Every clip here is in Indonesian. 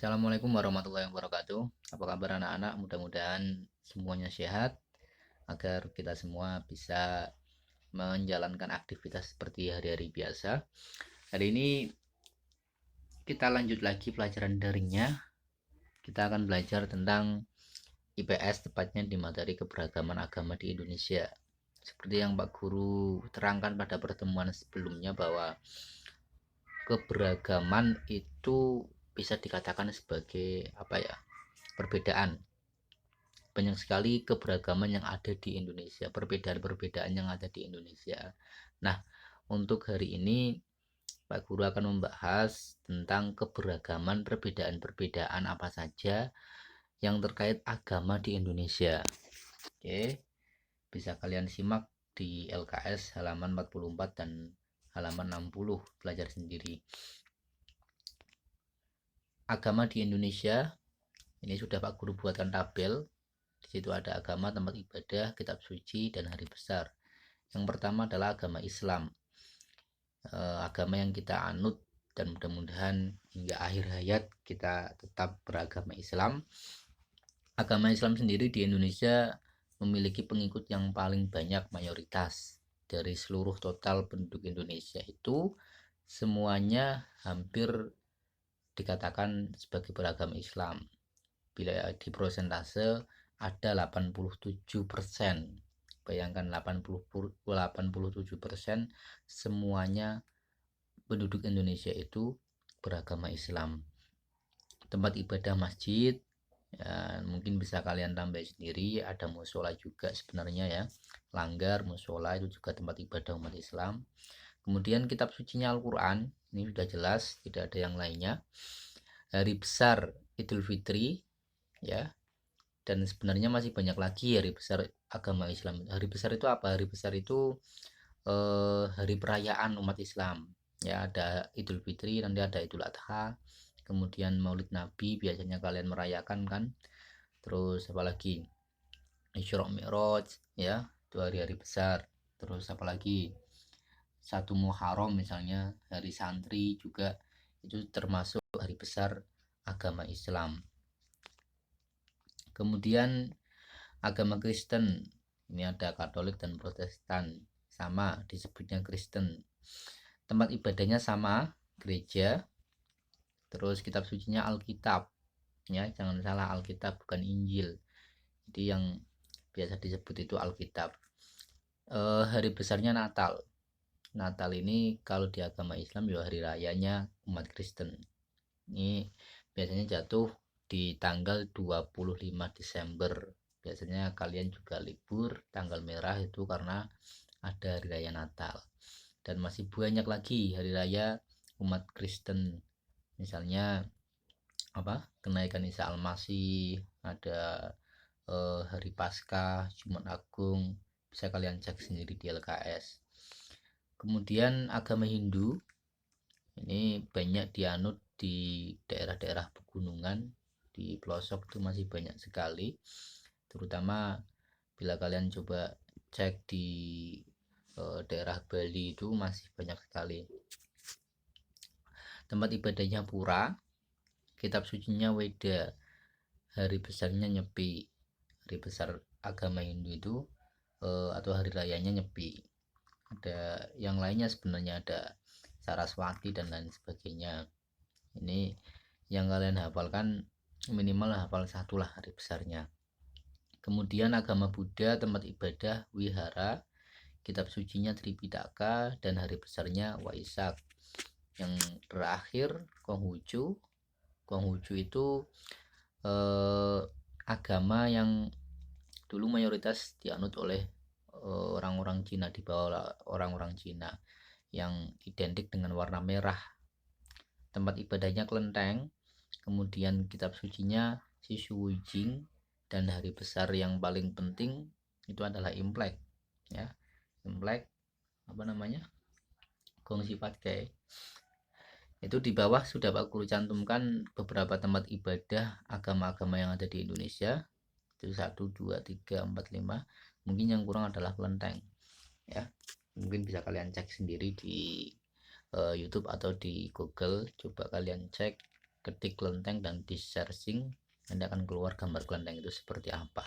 Assalamualaikum warahmatullahi wabarakatuh. Apa kabar anak-anak? Mudah-mudahan semuanya sehat agar kita semua bisa menjalankan aktivitas seperti hari-hari biasa. Hari ini kita lanjut lagi pelajaran daringnya. Kita akan belajar tentang IPS, tepatnya di materi keberagaman agama di Indonesia. Seperti yang Pak Guru terangkan pada pertemuan sebelumnya bahwa keberagaman itu bisa dikatakan sebagai perbedaan. Banyak sekali keberagaman yang ada di Indonesia, perbedaan-perbedaan yang ada di Indonesia. Nah, untuk hari ini Pak Guru akan membahas tentang keberagaman perbedaan-perbedaan apa saja yang terkait agama di Indonesia. Oke, bisa kalian simak di LKS halaman 44 dan halaman 60, belajar sendiri. Agama di Indonesia, ini sudah Pak Guru buatkan tabel. Di situ ada agama, tempat ibadah, kitab suci, dan hari besar. Yang pertama adalah agama Islam, agama yang kita anut, dan mudah-mudahan hingga akhir hayat kita tetap beragama Islam. Agama Islam sendiri di Indonesia memiliki pengikut yang paling banyak, mayoritas dari seluruh total penduduk Indonesia itu semuanya hampir dikatakan sebagai beragama Islam. Bila di prosentase ada 87%. Bayangkan 87% semuanya penduduk Indonesia itu beragama Islam. Tempat ibadah masjid, ya, mungkin bisa kalian tambah sendiri, ada musola juga sebenarnya ya. Langgar, musola itu juga tempat ibadah umat Islam. Kemudian kitab sucinya Al-Quran, ini sudah jelas, tidak ada yang lainnya. Hari besar Idul Fitri, ya, dan sebenarnya masih banyak lagi hari besar agama Islam. Hari besar itu apa? Hari besar itu hari perayaan umat Islam, ya. Ada Idul Fitri, nanti ada Idul Adha, kemudian Maulid Nabi biasanya kalian merayakan kan. Terus apalagi Isra Mi'raj, ya, itu hari-hari besar. Terus apalagi 1 Muharram misalnya, hari santri juga, itu termasuk hari besar agama Islam. Kemudian agama Kristen, ini ada Katolik dan Protestan, sama disebutnya Kristen. Tempat ibadahnya sama, gereja. Terus kitab sucinya Alkitab, ya, jangan salah, Alkitab bukan Injil. Jadi yang biasa disebut itu Alkitab. Hari besarnya Natal. Natal ini kalau di agama Islam ya hari rayanya umat Kristen. Ini biasanya jatuh di tanggal 25 Desember. Biasanya kalian juga libur tanggal merah itu karena ada hari raya Natal. Dan masih banyak lagi hari raya umat Kristen. Misalnya kenaikan Isa Al-Masih, ada hari Paskah, Jumat Agung, bisa kalian cek sendiri di LKS. Kemudian agama Hindu, ini banyak dianut di daerah-daerah pegunungan, di pelosok itu masih banyak sekali. Terutama bila kalian coba cek di daerah Bali itu masih banyak sekali. Tempat ibadahnya Pura, kitab sucinya Weda, hari besarnya Nyepi. Hari besar agama Hindu itu atau hari rayanya Nyepi. Ada yang lainnya sebenarnya, ada Saraswati dan lain sebagainya. Ini yang kalian hafalkan, minimal hafal satu lah hari besarnya. Kemudian agama Buddha, tempat ibadah Wihara, kitab sucinya Tripitaka, dan hari besarnya Waisak. Yang terakhir Konghucu. Konghucu itu agama yang dulu mayoritas dianut oleh orang-orang Cina, di bawah orang-orang Cina, yang identik dengan warna merah. Tempat ibadahnya Kelenteng, kemudian kitab sucinya Sisuwijing, dan hari besar yang paling penting itu adalah Imlek, ya. Imlek Gongsi Patkai. Itu di bawah sudah Pak Guru cantumkan beberapa tempat ibadah agama-agama yang ada di Indonesia. Itu 1, 2, 3, 4, 5. Mungkin yang kurang adalah Kelenteng, ya. Mungkin bisa kalian cek sendiri di YouTube atau di Google. Coba kalian cek ketik kelenteng dan di searching, nanti akan keluar gambar kelenteng itu seperti apa.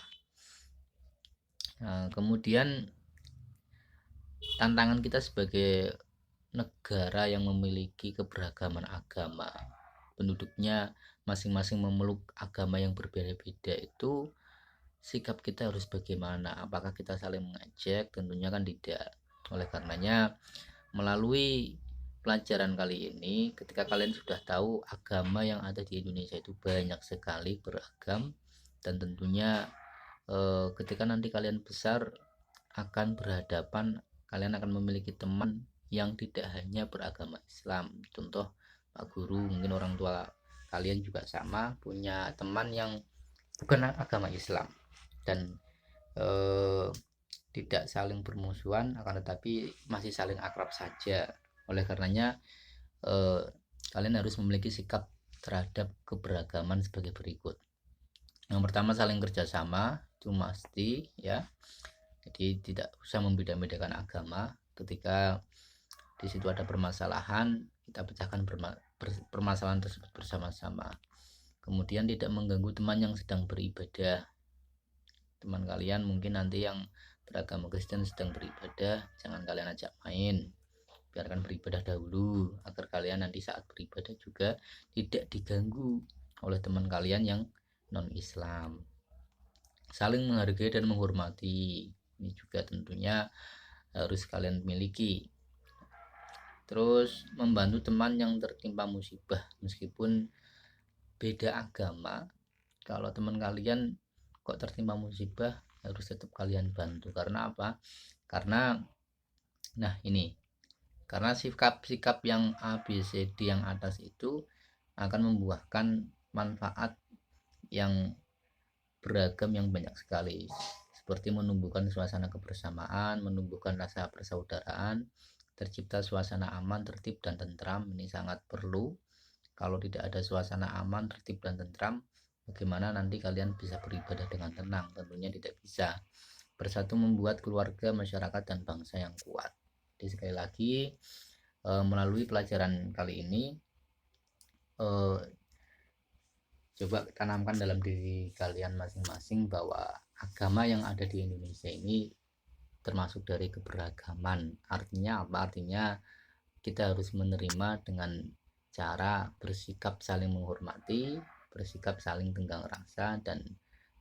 Nah, kemudian tantangan kita sebagai negara yang memiliki keberagaman agama, penduduknya masing-masing memeluk agama yang berbeda-beda, itu sikap kita harus bagaimana? Apakah kita saling mengajak? Tentunya kan tidak. Oleh karenanya, melalui pelajaran kali ini, ketika kalian sudah tahu agama yang ada di Indonesia itu banyak sekali, beragam, dan tentunya ketika nanti kalian besar akan berhadapan, kalian akan memiliki teman yang tidak hanya beragama Islam. Contoh Pak Guru, mungkin orang tua kalian juga sama, punya teman yang bukan agama Islam dan tidak saling bermusuhan, akan tetapi masih saling akrab saja. Oleh karenanya kalian harus memiliki sikap terhadap keberagaman sebagai berikut. Yang pertama, saling kerjasama, itu pasti ya. Jadi tidak usah membeda-bedakan agama. Ketika di situ ada permasalahan, kita pecahkan permasalahan tersebut bersama-sama. Kemudian tidak mengganggu teman yang sedang beribadah. Teman kalian mungkin nanti yang beragama Kristen sedang beribadah, jangan kalian ajak main, biarkan beribadah dahulu, agar kalian nanti saat beribadah juga tidak diganggu oleh teman kalian yang non-Islam. Saling menghargai dan menghormati, ini juga tentunya harus kalian miliki. Terus membantu teman yang tertimpa musibah, meskipun beda agama, kalau teman kalian kok tertimpa musibah, harus tetap kalian bantu. Karena apa? Karena karena sikap yang ABCD yang atas itu akan membuahkan manfaat yang beragam yang banyak sekali, seperti menumbuhkan suasana kebersamaan, menumbuhkan rasa persaudaraan, tercipta suasana aman, tertib dan tentram. Ini sangat perlu. Kalau tidak ada suasana aman, tertib dan tentram, bagaimana nanti kalian bisa beribadah dengan tenang? Tentunya tidak bisa. Bersatu membuat keluarga, masyarakat, dan bangsa yang kuat. Jadi sekali lagi, melalui pelajaran kali ini, coba tanamkan dalam diri kalian masing-masing bahwa agama yang ada di Indonesia ini termasuk dari keberagaman. Artinya apa? Artinya kita harus menerima dengan cara bersikap saling menghormati, bersikap saling tenggang rasa, dan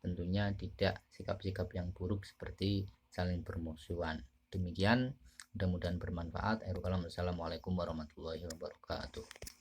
tentunya tidak sikap-sikap yang buruk seperti saling bermusuhan. Demikian, mudah-mudahan bermanfaat. Assalamualaikum warahmatullahi wabarakatuh.